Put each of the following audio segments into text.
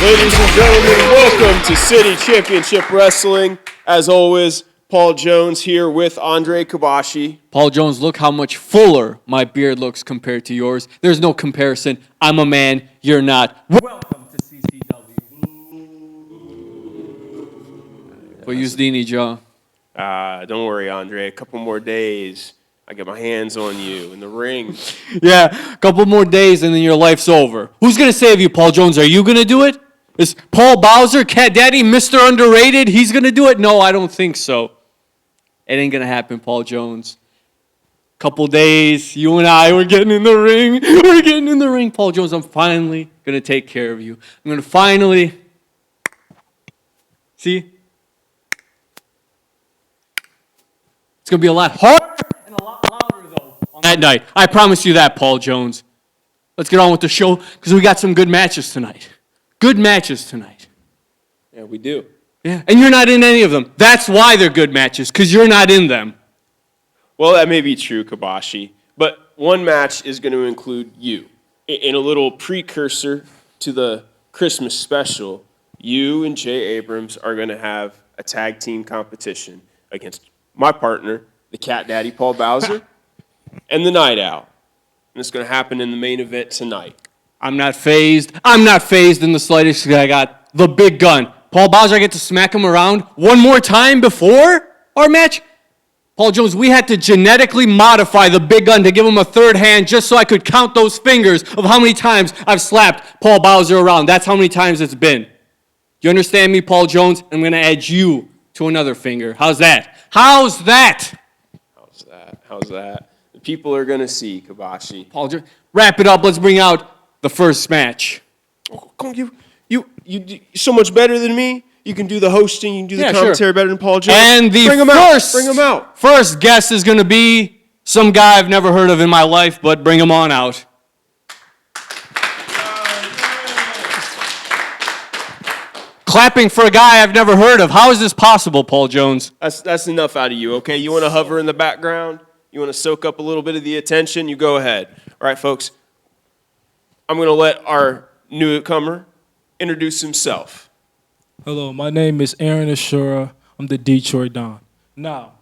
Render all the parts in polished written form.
Ladies and gentlemen, welcome to City Championship Wrestling. As always, Paul Jones here with Andre Kabashi. Paul Jones, look how much fuller my beard looks compared to yours. There's no comparison. I'm a man, you're not. Welcome to CCW. But use Dini, Joe. Don't worry, Andre. A couple more days, I get my hands on you in the ring. Yeah, a couple more days and then your life's over. Who's going to save you, Paul Jones? Are you going to do it? Is Paul Bowser, Cat Daddy, Mr. Underrated, he's going to do it? No, I don't think so. It ain't going to happen, Paul Jones. Couple days, you and I, we're getting in the ring. We're getting in the ring. Paul Jones, I'm finally going to take care of you. I'm going to finally... See? It's going to be a lot harder and a lot louder, though, on that night. I promise you that, Paul Jones. Let's get on with the show, because we got some good matches tonight. Good matches tonight. Yeah, we do. Yeah, and you're not in any of them. That's why they're good matches, because you're not in them. Well, that may be true, Kabashi, but one match is going to include you. In a little precursor to the Christmas special, you and Jay Abrams are going to have a tag team competition against my partner, the Cat Daddy Paul Bowser, and the Night Owl. And it's going to happen in the main event tonight. I'm not phased. I'm not phased in the slightest because I got the big gun. Paul Bowser, I get to smack him around one more time before our match. Paul Jones, we had to genetically modify the big gun to give him a third hand just so I could count those fingers of how many times I've slapped Paul Bowser around. That's how many times it's been. You understand me, Paul Jones? I'm going to add you to another finger. How's that? How's that? How's that? How's that? The people are going to see, Kabashi. Paul Jones, wrap it up. Let's bring out the first match. Oh, come on, you're so much better than me. You can do the hosting, you can do the commentary better than Paul Jones. And the bring him out. First guest is going to be some guy I've never heard of in my life, but bring him on out. Clapping for a guy I've never heard of. How is this possible, Paul Jones? That's enough out of you, okay? You want to hover in the background? You want to soak up a little bit of the attention? You go ahead. All right, folks. I'm going to let our newcomer introduce himself. Hello, my name is Aaron Asuraa. I'm the Detroit Don. Now,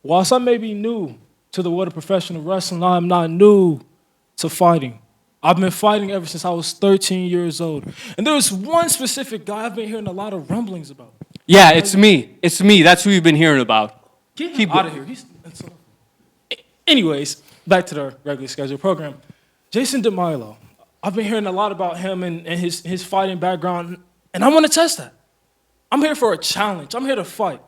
whilst I may be new to the world of professional wrestling, I'm not new to fighting. I've been fighting ever since I was 13 years old. And there was one specific guy I've been hearing a lot of rumblings about. Yeah, it's me. It's me. That's who you've been hearing about. Get him out of here. Anyways, back to the regularly scheduled program. Jason De Milo. I've been hearing a lot about him and his fighting background, and I want to test that. I'm here for a challenge. I'm here to fight.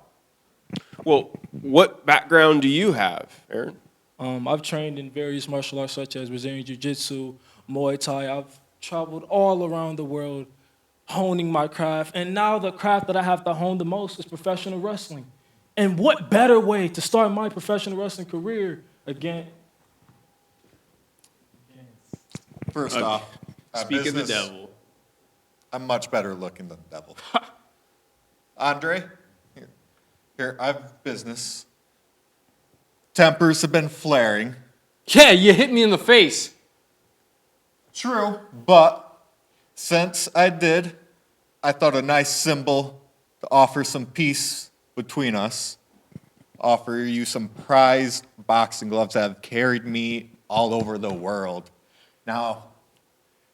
Well, what background do you have, Aaron? I've trained in various martial arts such as Brazilian Jiu-Jitsu, Muay Thai. I've traveled all around the world honing my craft, and now the craft that I have to hone the most is professional wrestling. And what better way to start my professional wrestling career again? First off, speak of the devil. I'm much better looking than the devil. Andre, here, I have business. Tempers have been flaring. Yeah, you hit me in the face. True, but since I did, I thought a nice symbol to offer some peace between us. Offer you some prized boxing gloves that have carried me all over the world. Now,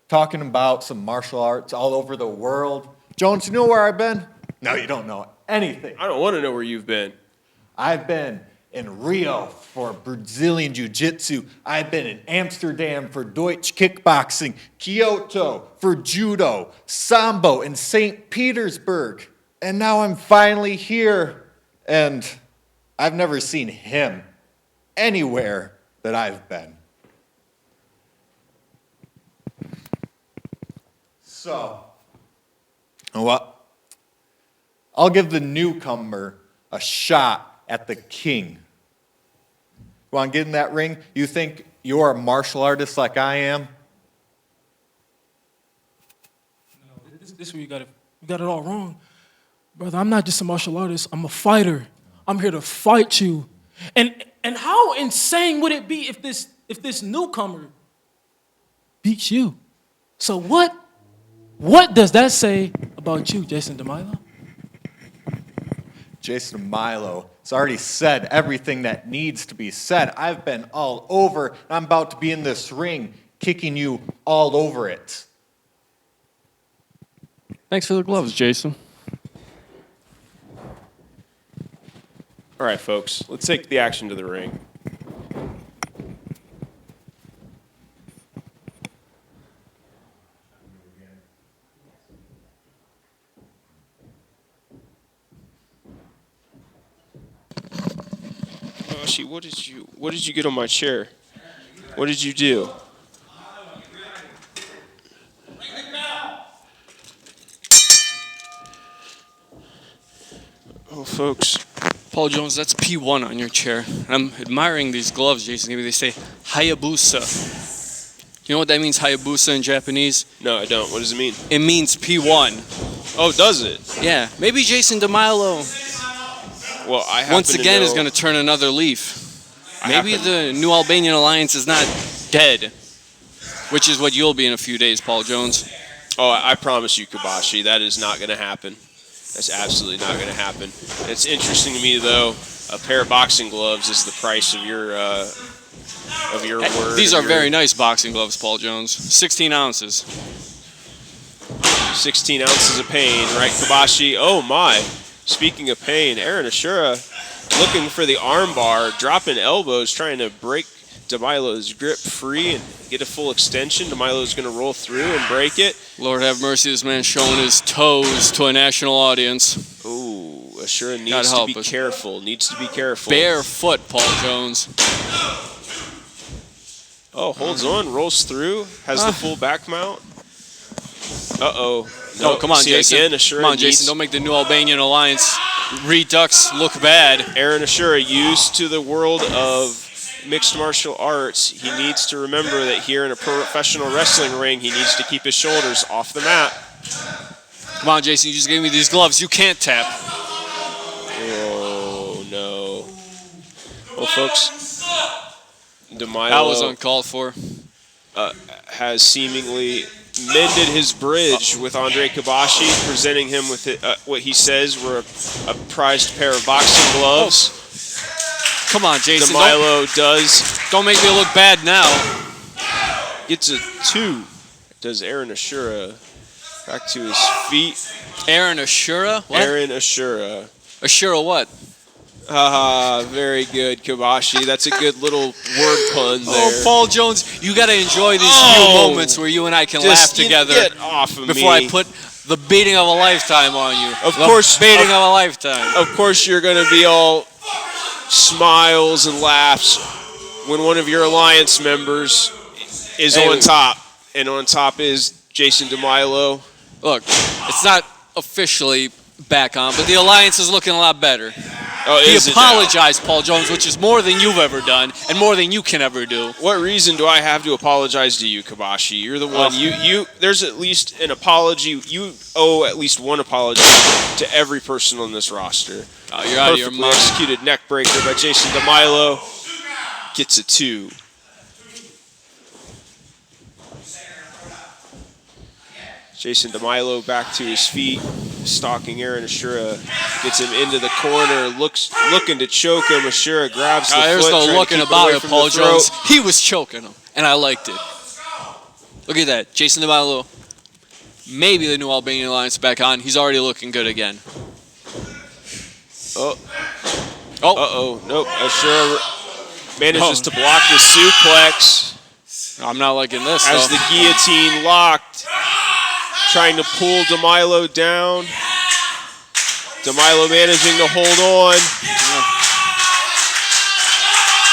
talking about some martial arts all over the world. Jones, you know where I've been? No, you don't know anything. I don't want to know where you've been. I've been in Rio for Brazilian Jiu-Jitsu. I've been in Amsterdam for Deutsch Kickboxing, Kyoto for Judo, Sambo in St. Petersburg. And now I'm finally here, and I've never seen him anywhere that I've been. So, you know what? I'll give the newcomer a shot at the king. You want to get in that ring? You think you're a martial artist like I am? No, this is where you got it all wrong. Brother, I'm not just a martial artist. I'm a fighter. I'm here to fight you. And how insane would it be if this newcomer beats you? So what What does that say about you, Jason De Milo? Jason De Milo has already said everything that needs to be said. I've been all over, and I'm about to be in this ring, kicking you all over it. Thanks for the gloves, Jason. All right, folks, let's take the action to the ring. Kabashi, what did you get on my chair? What did you do? Oh, folks. Paul Jones, that's P1 on your chair. I'm admiring these gloves, Jason. Maybe they say Hayabusa. You know what that means, Hayabusa in Japanese? No, I don't. What does it mean? It means P1. Oh, does it? Yeah, maybe Jason De Milo Well, I happen once again to is know- going to turn another leaf. Maybe happen- the New Albanian Alliance is not dead, which is what you'll be in a few days, Paul Jones. Oh, I promise you, Kabashi, that is not going to happen. That's absolutely not going to happen. It's interesting to me, though. A pair of boxing gloves is the price of your word. These of are your very nice boxing gloves, Paul Jones. 16 ounces. 16 ounces of pain, right, Kabashi? Oh my! Speaking of pain, Aaron Asuraa looking for the armbar, dropping elbows, trying to break De Milo's grip free and get a full extension. De Milo's going to roll through and break it. Lord have mercy, this man showing his toes to a national audience. Ooh, Asuraa God needs to help be us. careful. Needs to be careful. Barefoot, Paul Jones. Oh, holds on, rolls through, has the full back mount. Uh-oh. No, Come on, see, Jason. Again, Asuraa Come on, Jason. Don't make the New Albanian Alliance Redux look bad. Aaron Asuraa, used to the world of mixed martial arts, he needs to remember that here in a professional wrestling ring, he needs to keep his shoulders off the mat. Come on, Jason. You just gave me these gloves. You can't tap. Oh, no. Well, folks, De That Milo was uncalled for. has seemingly mended his bridge with Andre Kabashi, presenting him with what he says were a prized pair of boxing gloves. Come on, Jason. De Milo does. Don't make me look bad now. Gets a 2. Does Aaron Asuraa back to his feet. Aaron Asuraa? What? Aaron Asuraa. Asuraa what? Haha, very good, Kabashi. That's a good little word pun there. Oh, Paul Jones, you got to enjoy these few moments where you and I can laugh together Get off of before me. I put the beating of a lifetime on you. Of course, The beating of a lifetime. Of course, you're going to be all smiles and laughs when one of your alliance members is on top, and on top is Jason De Milo. Look, it's not officially back on, but the alliance is looking a lot better. Oh, He is it now? apologized, Paul Jones, which is more than you've ever done and more than you can ever do. What reason do I have to apologize to you, Kabashi? You're the one. You. There's at least an apology. You owe at least one apology to every person on this roster. Oh, you're out of your Perfectly mind. executed neck breaker by Jason De Milo. Gets a 2. Jason De Milo back to his feet, stalking Aaron Asuraa, gets him into the corner, looking to choke him. Asuraa grabs the There's foot, no trying to looking keep about away it, from Paul the throat. Jones. He was choking him, and I liked it. Look at that. Jason De Milo, maybe the New Albanian Alliance back on. He's already looking good again. Oh. Oh. Uh-oh. Nope. Asuraa manages to block the suplex I'm not liking this, as though. the guillotine locked, trying to pull De Milo down. De Milo managing to hold on.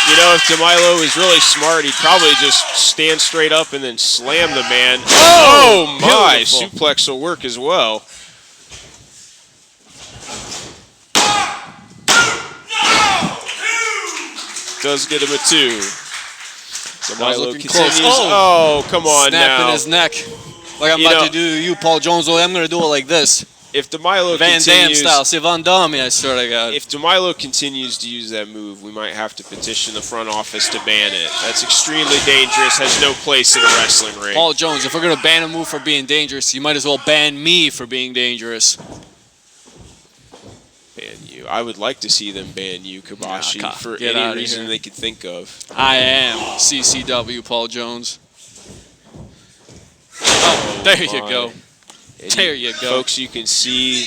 You know, if De Milo was really smart, he'd probably just stand straight up and then slam the man. Oh my! Beautiful. Suplex will work as well. Does get him a 2. De Milo looking continues. close. Oh, come on Snapping now. his neck. Like I'm You about know- to do to you, Paul Jones. Only I'm going to do it like this. If De Milo Van Damme continues, style. C'est Van Damme, I swear to God. if De Milo continues to use that move, we might have to petition the front office to ban it. That's extremely dangerous, has no place in a wrestling ring. Paul Jones, if we're going to ban a move for being dangerous, you might as well ban me for being dangerous. Ban you. I would like to see them ban you, Kabashi, Nah, for get any outta reason here. they could think of. I am CCW, Paul Jones. Oh, there you my. go. And There you go. Folks, you can see...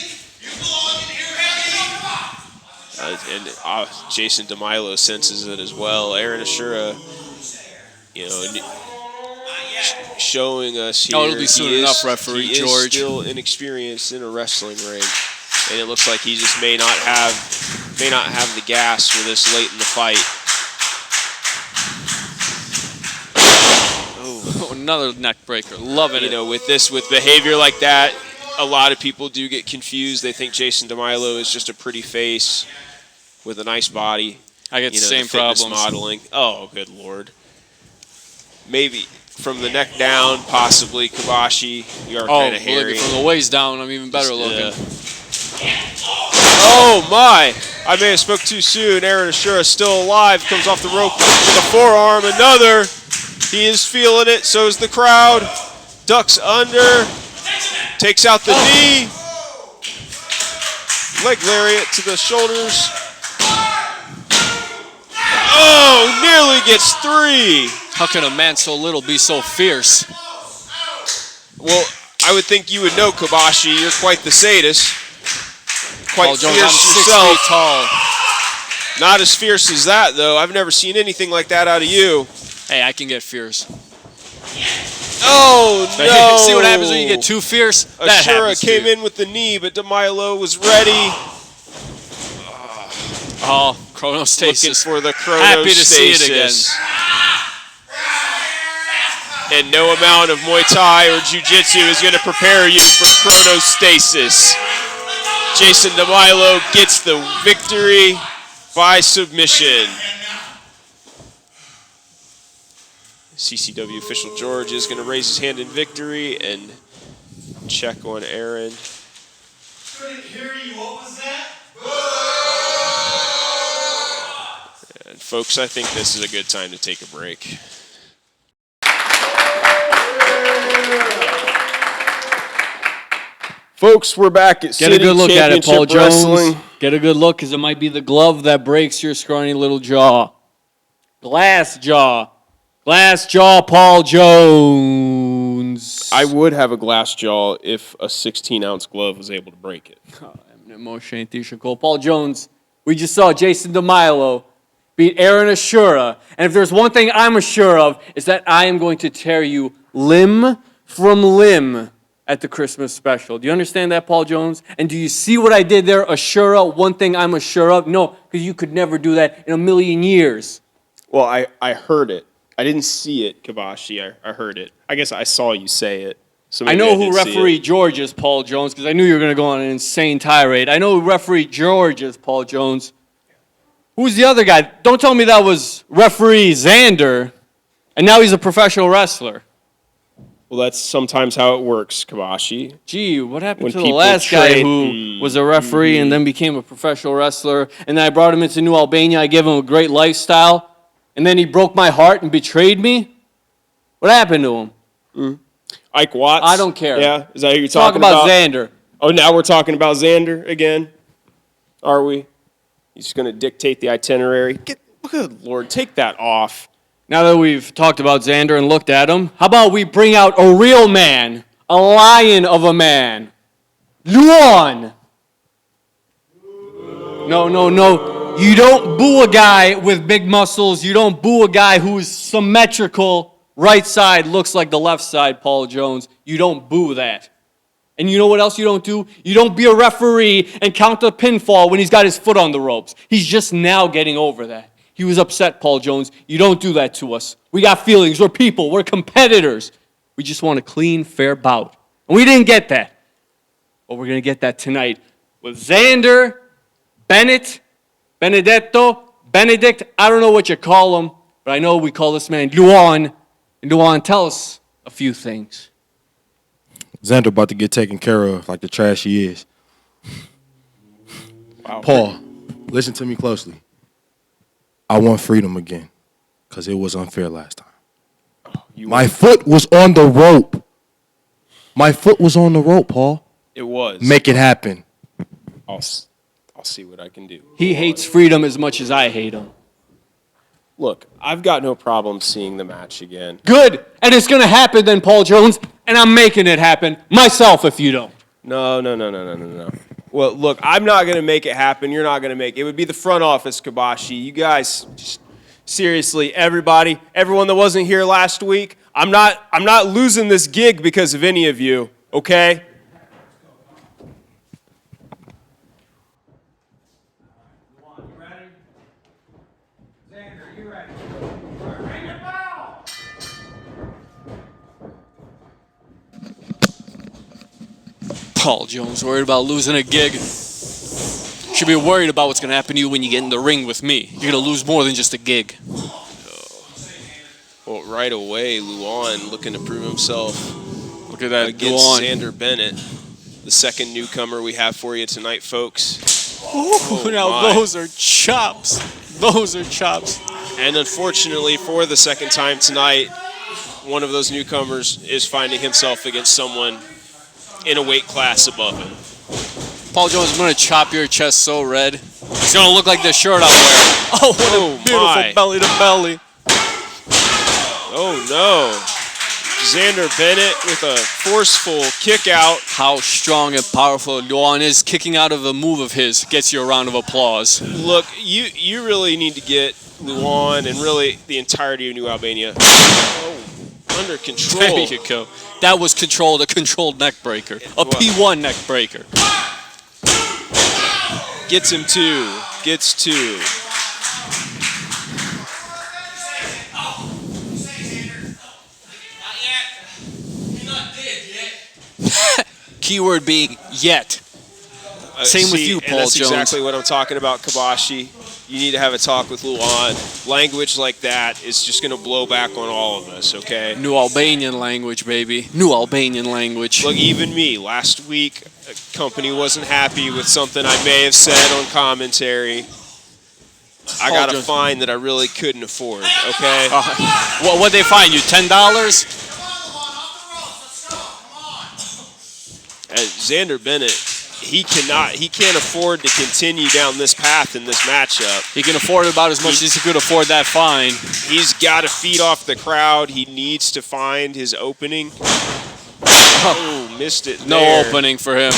Jason De Milo senses it as well. Aaron Asuraa, showing us here. It'll be soon enough, Referee he George. is still inexperienced in a wrestling ring, and it looks like he just may not have the gas for this late in the fight. Oh, another neck breaker. Loving it. With behavior like that, a lot of people do get confused. They think Jason De Milo is just a pretty face with a nice body. I get the same fitness problems. modeling. Oh, good Lord. Maybe from the neck down, possibly Kabashi. You are kind of hairy. From the waist down, I'm even better looking. Oh, my. I may have spoke too soon. Aaron Asuraa still alive. Comes off the rope with a forearm. Another. He is feeling it. So is the crowd. Ducks under. Takes out the knee. Leg lariat to the shoulders. Oh, nearly gets 3. How can a man so little be so fierce? Well, I would think you would know, Kabashi. You're quite the sadist. Quite Paul Jones, fierce I'm 6 yourself. feet tall. Not as fierce as that, though. I've never seen anything like that out of you. Hey, I can get fierce. Oh, no. See what happens when you get too fierce? That Asuraa happens to came you. in with the knee, but De Milo was ready. Oh, chronostasis. Looking for the chronostasis. Happy to see it again. And no amount of Muay Thai or Jiu-Jitsu is going to prepare you for chronostasis. Jason De Milo gets the victory by submission. CCW official George is going to raise his hand in victory and check on Aaron. Couldn't hear you. What was that? And folks, I think this is a good time to take a break. Folks, we're back at Get a good look at it, Paul Wrestling. Jones. Get a good look, because it might be the glove that breaks your scrawny little jaw. Glass jaw. Glass jaw, Paul Jones. I would have a glass jaw if a 16-ounce glove was able to break it. Paul Jones, we just saw Jason De Milo beat Aaron Asuraa. And if there's one thing I'm sure of, is that I am going to tear you limb from limb at the Christmas special. Do you understand that, Paul Jones? And do you see what I did there, Asuraa? One thing I'm sure of? No, because you could never do that in a million years. Well, I heard it. I didn't see it, Kabashi. I heard it. I guess I saw you say it. So I maybe know who did see referee it. George is, Paul Jones, because I knew you were going to go on an insane tirade. I know who referee George is, Paul Jones. Who's the other guy? Don't tell me that was referee Xander, and now he's a professional wrestler. Well, that's sometimes how it works, Kabashi. Gee, what happened When to the people last guy trade- who was a referee and then became a professional wrestler, and then I brought him into New Albania, I gave him a great lifestyle, and then he broke my heart and betrayed me? What happened to him? Ike Watts? I don't care. Yeah? Is that who you're Talk talking about Xander. Oh, now we're talking about Xander again? Are we? He's just going to dictate the itinerary? Good Lord, take that off. Now that we've talked about Xander and looked at him, how about we bring out a real man, a lion of a man, Luan. No. You don't boo a guy with big muscles. You don't boo a guy who's symmetrical. Right side looks like the left side, Paul Jones. You don't boo that. And you know what else you don't do? You don't be a referee and count the pinfall when he's got his foot on the ropes. He's just now getting over that. He was upset, Paul Jones. You don't do that to us. We got feelings. We're people. We're competitors. We just want a clean, fair bout. And we didn't get that. But we're going to get that tonight with Xander, Bennet, Benedetto, Benedict. I don't know what you call him, but I know we call this man Luan. And Luan, tell us a few things. Xander about to get taken care of like the trash he is. Wow. Paul, listen to me closely. I want freedom again because it was unfair last time. My foot was on the rope. My foot was on the rope, Paul. It was. Make it happen. I'll see what I can do. He hates freedom as much as I hate him. Look, I've got no problem seeing the match again. Good. And it's going to happen then, Paul Jones, and I'm making it happen myself if you don't. No. Well, look, I'm not going to make it happen. You're not going to make it. It would be the front office, Kabashi. You guys, just, seriously, everyone that wasn't here last week, I'm not losing this gig because of any of you, okay? Luan, you ready? Xander, you ready? Ring your bell! Paul Jones worried about losing a gig. Should be worried about what's going to happen to you when you get in the ring with me. You're going to lose more than just a gig. Well, right away, Luan looking to prove himself. Look at that, Against Luan. Xander Bennet, the second newcomer we have for you tonight, folks. Ooh, now my. those are chops. Those are chops. And unfortunately, for the second time tonight, one of those newcomers is finding himself against someone in a weight class above him. Paul Jones, I'm going to chop your chest so red. It's going to look like the shirt I'm wearing. Oh, what a beautiful my. belly to belly. Oh, no. Xander Bennet with a forceful kick out. How strong and powerful Luan is. Kicking out of a move of his gets you a round of applause. Look, you really need to get Luan and really the entirety of New Albania under control. There you go. That was controlled, a controlled neck breaker. A P1 neck breaker. Gets him two. Gets two. Keyword being yet. Same with you, Paul and that's Jones. exactly what I'm talking about, Kabashi. You need to have a talk with Luan. Language like that is just going to blow back on all of us, okay? New Albanian language, baby. New Albanian language. Look, even me, last week, a company wasn't happy with something I may have said on commentary. I got a fine that I really couldn't afford, okay? What'd they fine you, $10? Xander Bennet, he can't afford to continue down this path in this matchup. He can afford about as much as he could afford that fine. He's got to feed off the crowd. He needs to find his opening. Oh, missed it No there. opening for him.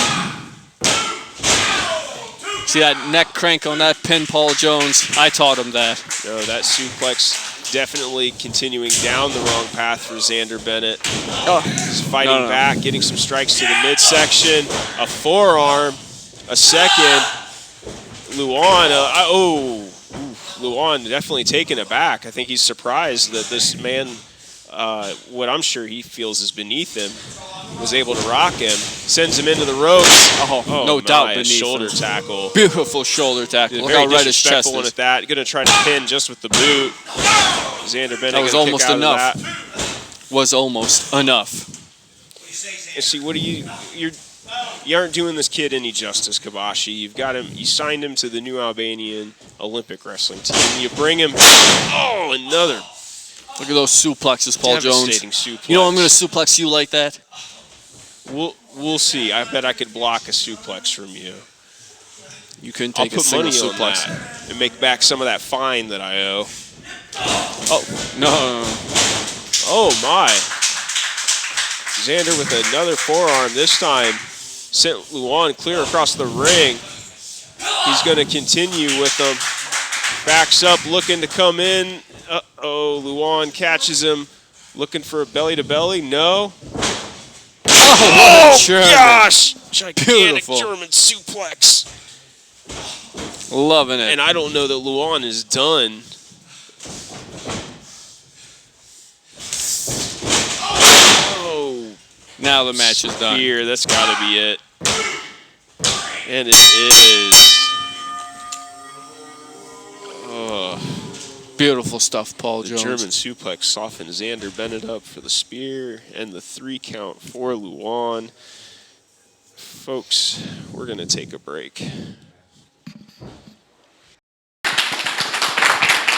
See that neck crank on that pin, Paul Jones? I taught him that. No, that suplex definitely continuing down the wrong path for Xander Bennet. He's fighting back, getting some strikes to the midsection. A forearm, a second. Luan, Luan definitely taken aback. I think he's surprised that this man, what I'm sure he feels is beneath him, was able to rock him. Sends him into the ropes. No doubt a beneath shoulder him. tackle. Beautiful shoulder tackle. Look Very how red his chest disrespectful one is. at that. Going to try to pin just with the boot. Xander Bennet That was gonna almost kick out of enough. that. Was almost enough. And see, what do you aren't doing this kid any justice, Kabashi. You've got him. You signed him to the New Albanian Olympic wrestling team. You bring him. Oh, another Look at those suplexes, Paul Jones. devastating suplex. You know I'm going to suplex you like that? We'll see. I bet I could block a suplex from you. You couldn't I'll take a put single money on suplex. that and make back some of that fine that I owe. Oh, no. Oh, my. Xander with another forearm. This time sent Luan clear across the ring. He's going to continue with them. Backs up, looking to come in. Uh-oh, Luan catches him. Looking for a belly-to-belly. No. Oh, what a German. Gosh! Gigantic Beautiful. German suplex. Loving it. And I don't know that Luan is done. Oh. Now the match is done. Here, that's got to be it. And it is. Oh. Beautiful stuff, Paul The Jones. German suplex softened Xander Bennet up for the spear and the 3 count for Luan. Folks, we're going to take a break.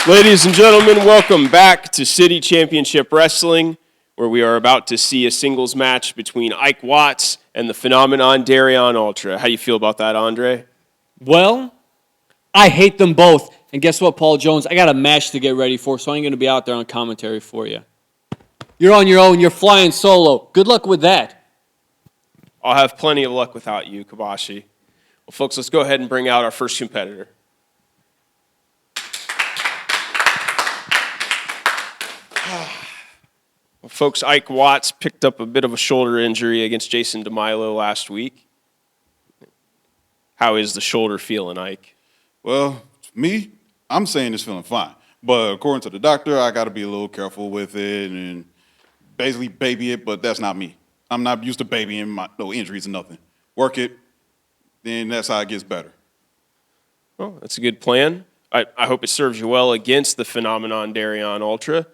Ladies and gentlemen, welcome back to City Championship Wrestling, where we are about to see a singles match between Ike Watts and the phenomenon Darion Ultra. How do you feel about that, Andre? Well, I hate them both. And guess what, Paul Jones? I got a match to get ready for, so I ain't going to be out there on commentary for you. You're on your own. You're flying solo. Good luck with that. I'll have plenty of luck without you, Kabashi. Well, folks, let's go ahead and bring out our first competitor. Well, folks, Ike Watts picked up a bit of a shoulder injury against Jason De Milo last week. How is the shoulder feeling, Ike? Well, me, I'm saying it's feeling fine. But according to the doctor, I got to be a little careful with it and basically baby it, but that's not me. I'm not used to babying no injuries or nothing. Work it, then that's how it gets better. Well, that's a good plan. I hope it serves you well against the phenomenon Darion Ultra.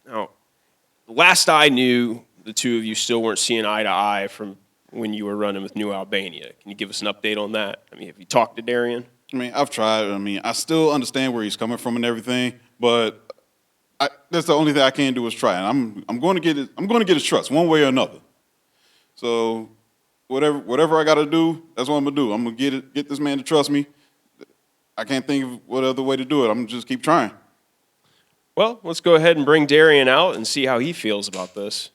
Now, last I knew, the two of you still weren't seeing eye to eye from when you were running with New Albania. Can you give us an update on that? I mean, have you talked to Darion? I mean, I've tried. I mean, I still understand where he's coming from and everything, but that's the only thing I can do is try. And I'm going to get it. I'm going to get his trust one way or another. So whatever I got to do, that's what I'm gonna do. I'm gonna get this man to trust me. I can't think of what other way to do it. I'm gonna just keep trying. Well, let's go ahead and bring Darion out and see how he feels about this.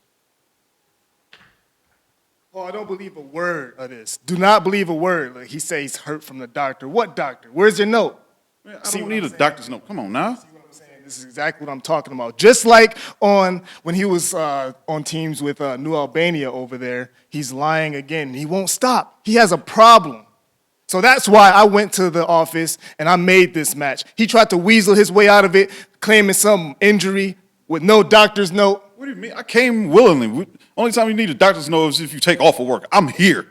Oh, I don't believe a word of this. Do not believe a word. Like he says he's hurt from the doctor. What doctor? Where's your note? Man, I don't need a doctor's note. Come on now. This is exactly what I'm talking about. Just like when he was on teams with New Albania over there, he's lying again. He won't stop. He has a problem. So that's why I went to the office and I made this match. He tried to weasel his way out of it, claiming some injury with no doctor's note. What do you mean? I came willingly. Only time you need a doctor's note is if you take off of work. I'm here.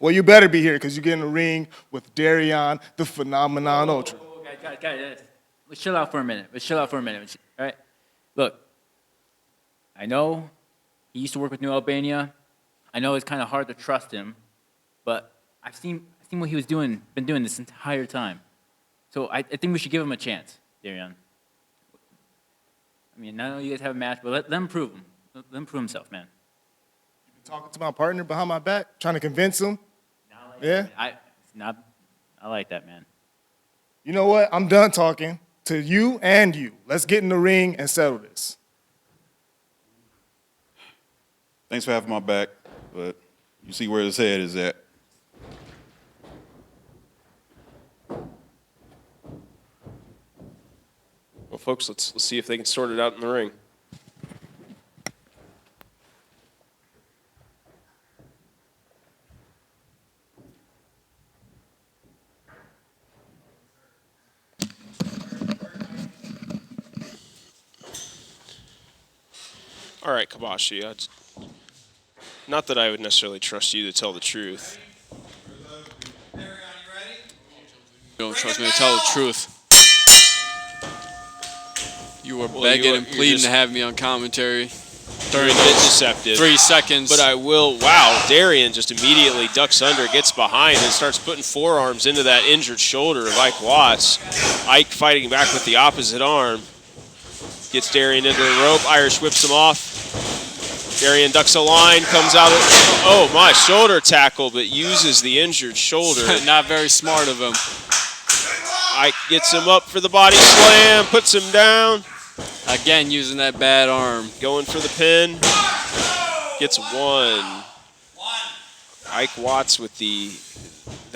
Well, you better be here because you get in the ring with Darion, the phenomenon Ultra. Guys, let's chill out for a minute. All right? Look, I know he used to work with New Albania. I know it's kind of hard to trust him, but I've seen what he was been doing this entire time. So I think we should give him a chance, Darion. I mean, I know you guys have a match, but let him prove him. Let him prove himself, man. You talking to my partner behind my back, trying to convince him? Yeah? I like that, man. You know what? I'm done talking to you and you. Let's get in the ring and settle this. Thanks for having my back, but you see where his head is at. Well, folks, let's see if they can sort it out in the ring. All right, Kabashi. Not that I would necessarily trust you to tell the truth. Darion, you ready? You don't trust me to tell the truth. You were Well, begging and you're pleading just- to have me on commentary You're a during bit deceptive. 3 seconds. But I will, wow, Darion just immediately ducks under, gets behind, and starts putting forearms into that injured shoulder of Ike Watts. Ike fighting back with the opposite arm. Gets Darion into the rope, Irish whips him off. Darion ducks a line, comes out, oh my, shoulder tackle, but uses the injured shoulder. Not very smart of him. Ike gets him up for the body slam, puts him down. Again, using that bad arm. Going for the pin. Gets one. Ike Watts with the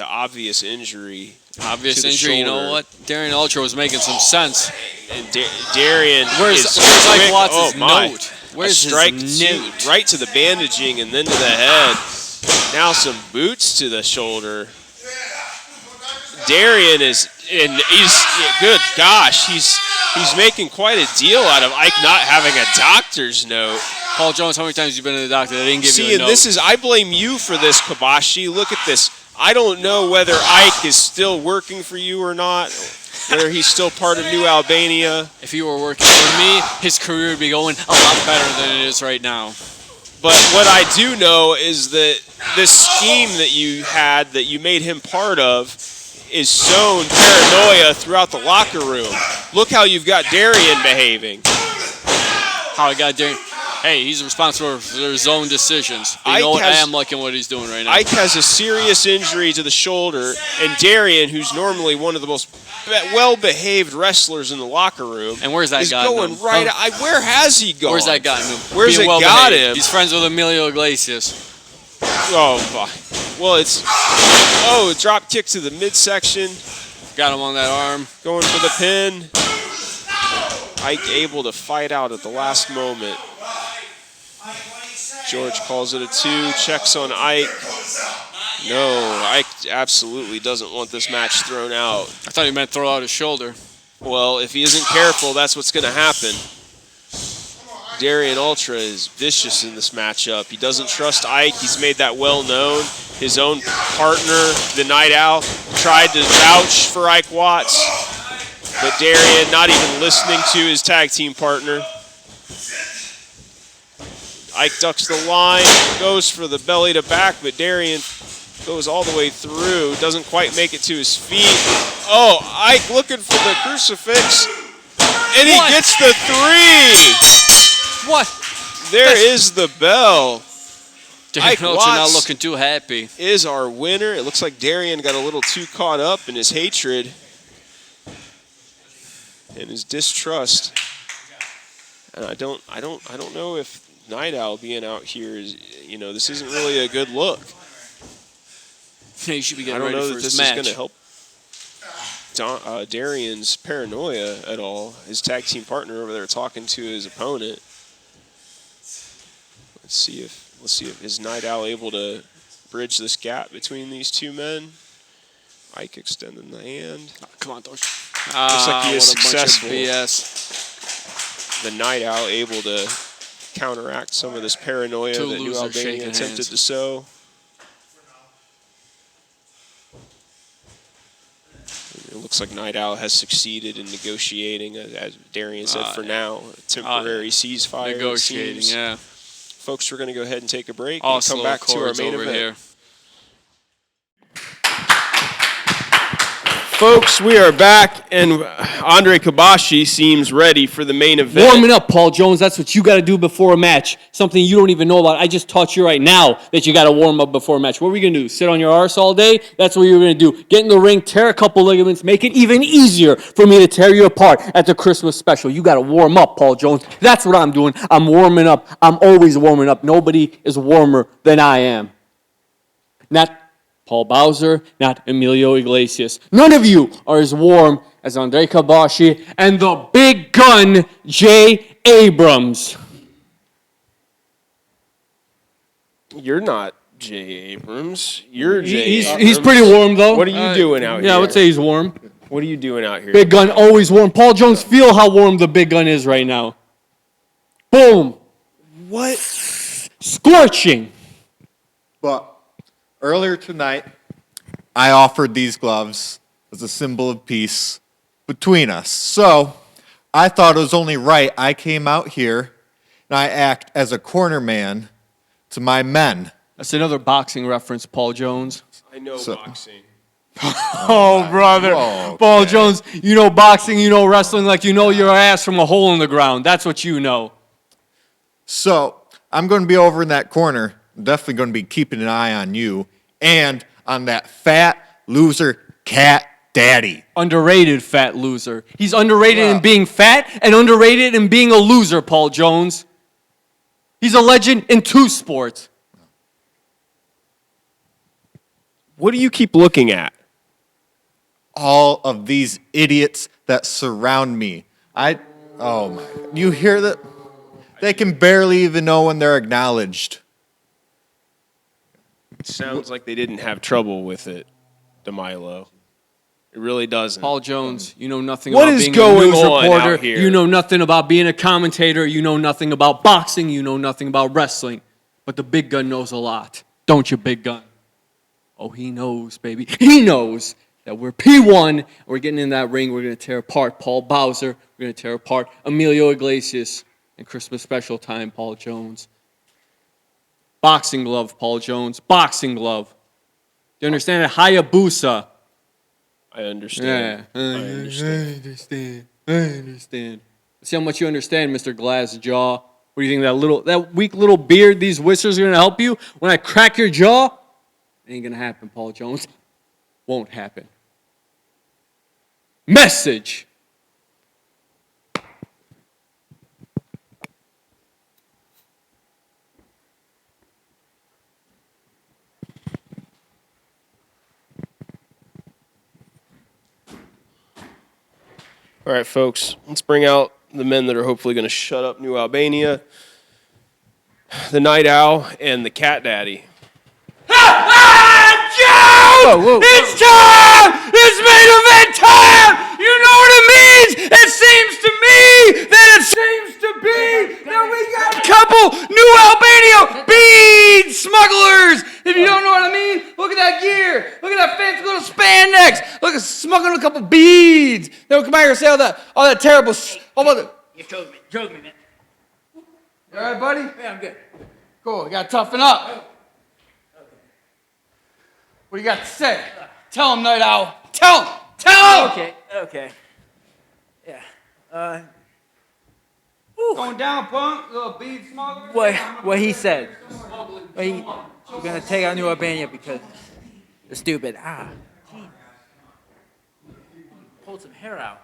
obvious injury. Obvious to the injury, you know shoulder. what? Darion Ultra was making some sense. And Darion Where's is Ike quick. Watts' Oh, my. note? Where's a strike his to- note? right to the bandaging and then to the head. Now some boots to the shoulder. Darion is, and he's, good gosh, he's making quite a deal out of Ike not having a doctor's note. Paul Jones, how many times have you been to the doctor? They didn't give See, you a and note. this is, I blame you for this, Kabashi. Look at this. I don't know whether Ike is still working for you or not, whether he's still part of New Albania. If he were working for me, his career would be going a lot better than it is right now. But what I do know is that this scheme that you had, that you made him part of, is sown paranoia throughout the locker room. Look how you've got Darion behaving. How I got Darion. Hey, he's responsible for his own decisions. You know what? I am liking what he's doing right now. Ike has a serious injury to the shoulder, and Darion, who's normally one of the most well-behaved wrestlers in the locker room, and where's that is guy? Going right. Where has he gone? Where's that gotten him? Where's it got him? He's friends with Emilio Iglesias. Oh, well, it's drop kick to the midsection. Got him on that arm. Going for the pin. Ike able to fight out at the last moment. George calls it a 2, checks on Ike. No, Ike absolutely doesn't want this match thrown out. I thought he meant throw out his shoulder. Well, if he isn't careful, that's what's going to happen. Darion Ultra is vicious in this matchup. He doesn't trust Ike. He's made that well known. His own partner, the Night Owl, tried to vouch for Ike Watts, but Darion not even listening to his tag team partner. Ike ducks the line, goes for the belly to back, but Darion goes all the way through, doesn't quite make it to his feet. Oh, Ike looking for the crucifix, and he gets the 3. What? There is the bell. Ike Watts not looking too happy. Is our winner. It looks like Darion got a little too caught up in his hatred and his distrust. And I don't know if Night Owl being out here is, this isn't really a good look. He should be getting ready for his match. I match. don't know that this is going to help Darion's paranoia at all. His tag team partner over there talking to his opponent. Let's see if is Night Owl able to bridge this gap between these two men. Ike extending the hand. Oh, come on, Dosh. Looks like he is what a bunch of successful. BS. The Night Owl able to counteract some of this paranoia Two that New losers Albania shaking attempted hands. to sow. It looks like Night Owl has succeeded in negotiating, as Darion said, for now, a temporary ceasefire. Negotiating, yeah. Folks, we're going to go ahead and take a break All and come back to our main over event. here. Folks, we are back, and Andre Kabashi seems ready for the main event. Warming up, Paul Jones. That's what you got to do before a match. Something you don't even know about. I just taught you right now that you got to warm up before a match. What are we going to do? Sit on your arse all day? That's what you're going to do. Get in the ring, tear a couple ligaments, make it even easier for me to tear you apart at the Christmas special. You got to warm up, Paul Jones. That's what I'm doing. I'm warming up. I'm always warming up. Nobody is warmer than I am. Not Paul Bowser, not Emilio Iglesias. None of you are as warm as Andre Kabashi and the big gun, Jay Abrams. You're not Jay Abrams. You're Jay Abrams. He's pretty warm, though. What are you doing out here? Yeah, I would say he's warm. What are you doing out here? Big gun, always warm. Paul Jones, feel how warm the big gun is right now. Boom. What? Scorching. But earlier tonight, I offered these gloves as a symbol of peace between us. So I thought it was only right I came out here and I act as a corner man to my men. That's another boxing reference, Paul Jones. I know boxing. Oh, brother. Whoa, Paul Jones, you know boxing, you know wrestling like you know your ass from a hole in the ground. That's what you know. So I'm going to be over in that corner. I'm definitely going to be keeping an eye on you and on that fat loser cat daddy. Underrated fat loser. He's underrated in being fat and underrated in being a loser, Paul Jones. He's a legend in two sports. What do you keep looking at? All of these idiots that surround me. Oh my, you hear that? They can barely even know when they're acknowledged. It sounds like they didn't have trouble with it, De Milo. It really doesn't. Paul Jones, you know nothing What about is being going a news on reporter. out here? You know nothing about being a commentator. You know nothing about boxing. You know nothing about wrestling. But the big gun knows a lot. Don't you, big gun? Oh, he knows, baby. He knows that we're P1. We're getting in that ring. We're going to tear apart Paul Bowser. We're going to tear apart Emilio Iglesias. And Christmas special time, Paul Jones. Boxing glove, Paul Jones. Boxing glove. Do you understand it? Hayabusa. I understand. Yeah. I understand. I understand. See how much you understand, Mr. Glass Jaw. What do you think, that weak little beard, these whiskers are going to help you? When I crack your jaw? It ain't going to happen, Paul Jones. Won't happen. Message. All right, folks, let's bring out the men that are hopefully going to shut up New Albania, the Night Owl, and the Cat Daddy. Whoa. It's time! It's main event time! You know what it means? It seems to me that it seems to be that we got a couple New Albania bead smugglers! If you don't know what I mean, look at that gear. Look at that fancy little spandex. Look at smuggling a couple beads. They'll come out here and say all that terrible You chose me, man. You all right, buddy? Yeah, I'm good. Cool, you gotta toughen up. What do you got to say? Tell him, Night Owl. Tell him! Tell him! Okay. Yeah. Going down, punk. Little bead smuggler. What he said. We're gonna take out New Albania because they're stupid. Pulled some hair out.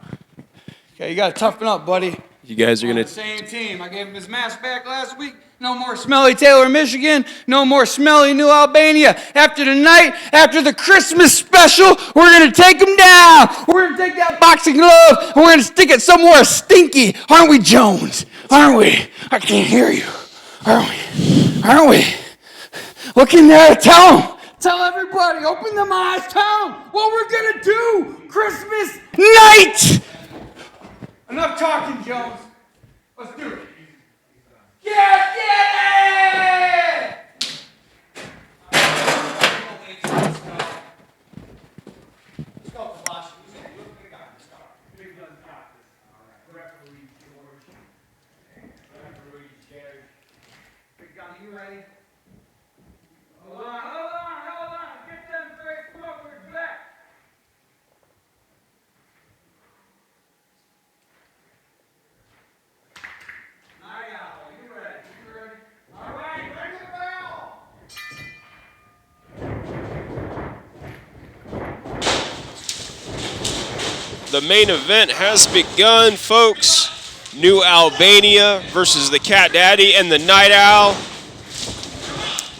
Okay, you gotta toughen up, buddy. You guys are On going the to... same team. I gave him his mask back last week. No more smelly Taylor, Michigan. No more smelly New Albania. After tonight, after the Christmas special, we're going to take them down. We're going to take that boxing glove and we're going to stick it somewhere stinky. Aren't we, Jones? Aren't we? I can't hear you. Aren't we? Aren't we? Look in there. Tell them. Tell everybody. Open them eyes. Tell them what we're going to do Christmas night. Enough talking, Jones. Let's do it. Get it! You ready? Hold on. Get them three smokers back. The main event has begun, folks. New Albania versus the Cat Daddy and the Night Owl.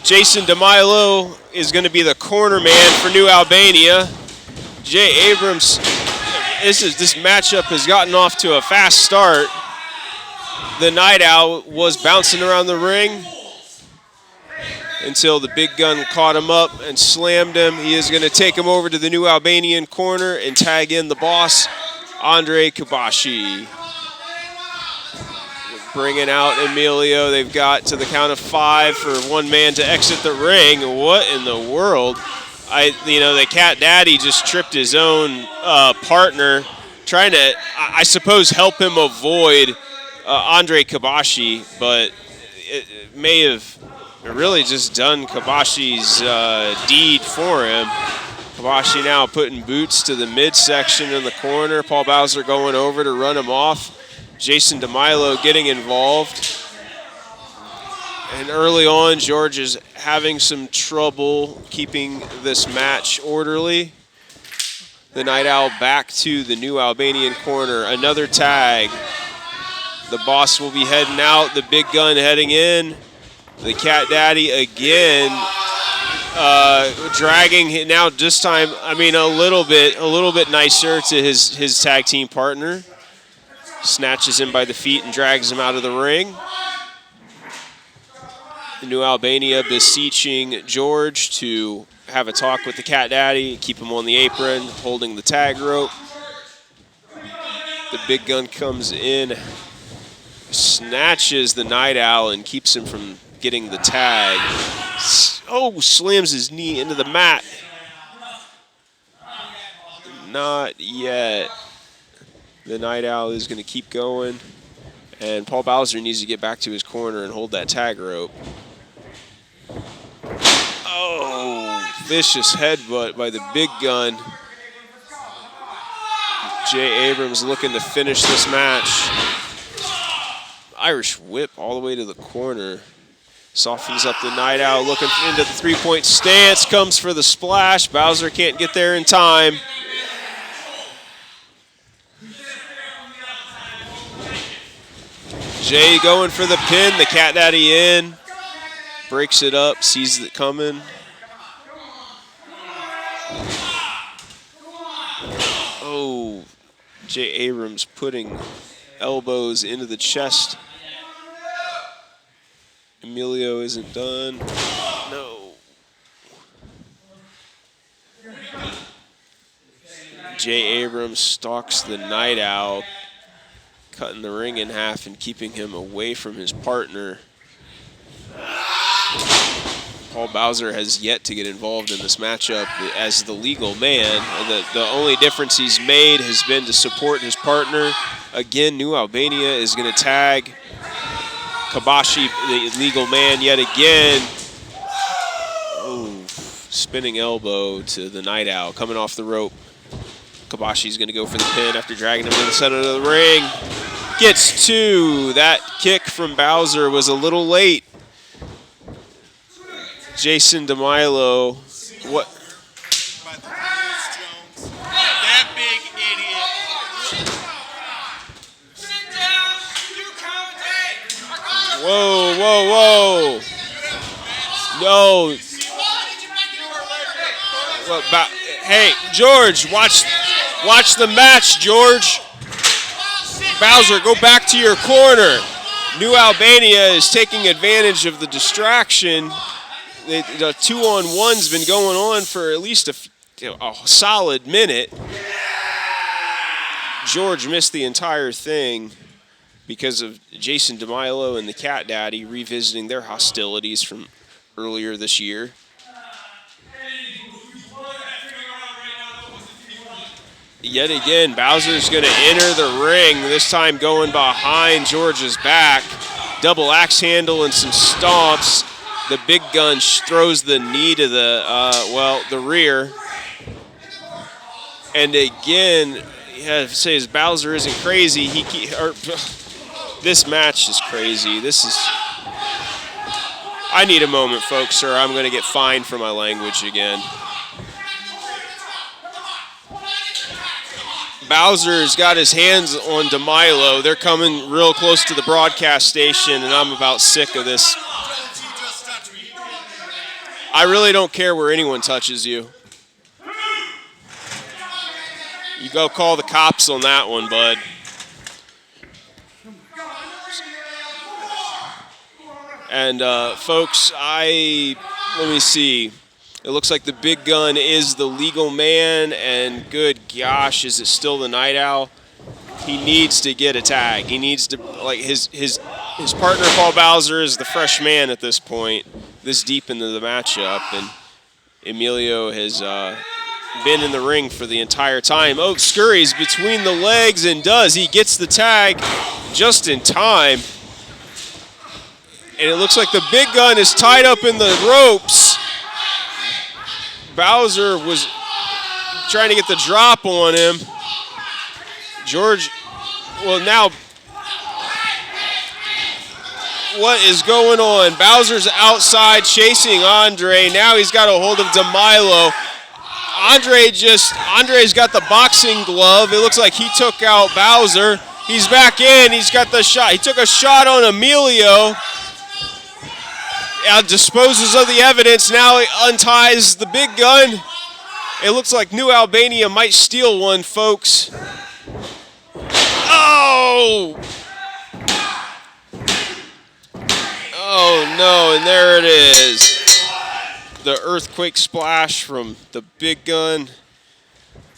Jason De Milo is going to be the corner man for New Albania. Jay Abrams, this matchup has gotten off to a fast start. The Night Owl was bouncing around the ring until the big gun caught him up and slammed him. He is going to take him over to the New Albanian corner and tag in the boss, Andre Kabashi. Bringing out Emilio. They've got to the count of 5 for one man to exit the ring. What in the world? The Cat Daddy just tripped his own partner, trying to, I suppose, help him avoid Andre Kabashi, but it may have really just done Kabashi's deed for him. Kabashi now putting boots to the midsection in the corner. Paul Bowser going over to run him off. Jason De Milo getting involved. And early on, George is having some trouble keeping this match orderly. The Night Owl back to the New Albanian corner. Another tag. The boss will be heading out. The big gun heading in. The Cat Daddy again, dragging now. This time, a little bit nicer to his tag team partner. Snatches him by the feet and drags him out of the ring. The New Albania beseeching George to have a talk with the Cat Daddy, keep him on the apron, holding the tag rope. The big gun comes in, snatches the Night Owl and keeps him from getting the tag. Oh, slams his knee into the mat. Not yet. The Night Owl is going to keep going. And Paul Bowser needs to get back to his corner and hold that tag rope. Oh, vicious headbutt by the big gun. Jay Abrams looking to finish this match. Irish whip all the way to the corner. Softens up the Night Owl, looking into the three-point stance, comes for the splash. Bowser can't get there in time. Jay going for the pin, the Cat Daddy in. Breaks it up, sees it coming. Oh, Jay Abrams putting elbows into the chest. Emilio isn't done. No. Jay Abrams stalks the Night Owl, cutting the ring in half and keeping him away from his partner. Paul Bowser has yet to get involved in this matchup as the legal man. And the only difference he's made has been to support his partner. Again, New Albania is going to tag Kabashi, the legal man, yet again. Ooh, spinning elbow to the Night Owl, coming off the rope. Kabashi's going to go for the pin after dragging him to the center of the ring. Gets two. That kick from Bowser was a little late. Jason De Milo, what? That big idiot. Sit down. You commentate. Whoa, whoa, whoa. No. Hey, George, watch the match, George. Bowser, go back to your corner. New Albania is taking advantage of the distraction. The 2-on-1's been going on for at least a solid minute. George missed the entire thing because of Jason De Milo and the Cat Daddy revisiting their hostilities from earlier this year. Yet again, Bowser's going to enter the ring, this time going behind George's back. Double axe handle and some stomps. The big gun throws the knee to the rear. And again, you have to say, Bowser isn't crazy. This match is crazy. I need a moment, folks, or I'm going to get fined for my language again. Bowser's got his hands on De Milo. They're coming real close to the broadcast station, and I'm about sick of this. I really don't care where anyone touches you. You go call the cops on that one, bud. And folks, let me see. It looks like the big gun is the legal man, and good gosh, is it still the Night Owl? He needs to get a tag. He needs to, like, his partner Paul Bowser is the fresh man at this point, this deep into the matchup, and Emilio has been in the ring for the entire time. Oh, scurries between the legs and he gets the tag just in time. And it looks like the big gun is tied up in the ropes. Bowser was trying to get the drop on him. George, well now, what is going on? Bowser's outside chasing Andre. Now he's got a hold of De Milo. Andre's got the boxing glove. It looks like he took out Bowser. He's back in. He's got the shot. He took a shot on Emilio. Disposes of the evidence. Now he unties the big gun. It looks like New Albania might steal one, folks. Oh! Oh no, and there it is. The earthquake splash from the big gun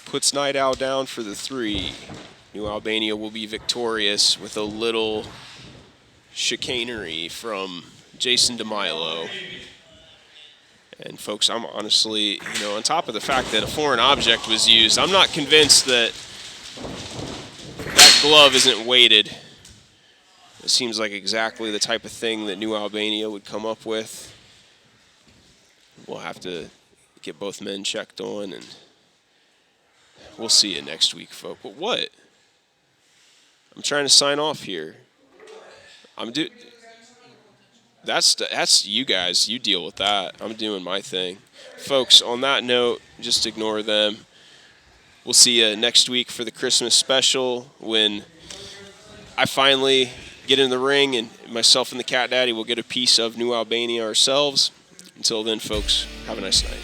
puts Night Owl down for the 3. New Albania will be victorious with a little chicanery from Jason De Milo. And folks, I'm honestly, on top of the fact that a foreign object was used, I'm not convinced that that glove isn't weighted. It seems like exactly the type of thing that New Albania would come up with. we'll have to get both men checked on, and we'll see you next week, folks. But what? I'm trying to sign off here. That's you guys. You deal with that. I'm doing my thing. Folks, on that note, just ignore them. We'll see you next week for the Christmas special when I finally get in the ring and myself and the Cat Daddy will get a piece of New Albania ourselves. Until then, folks, have a nice night.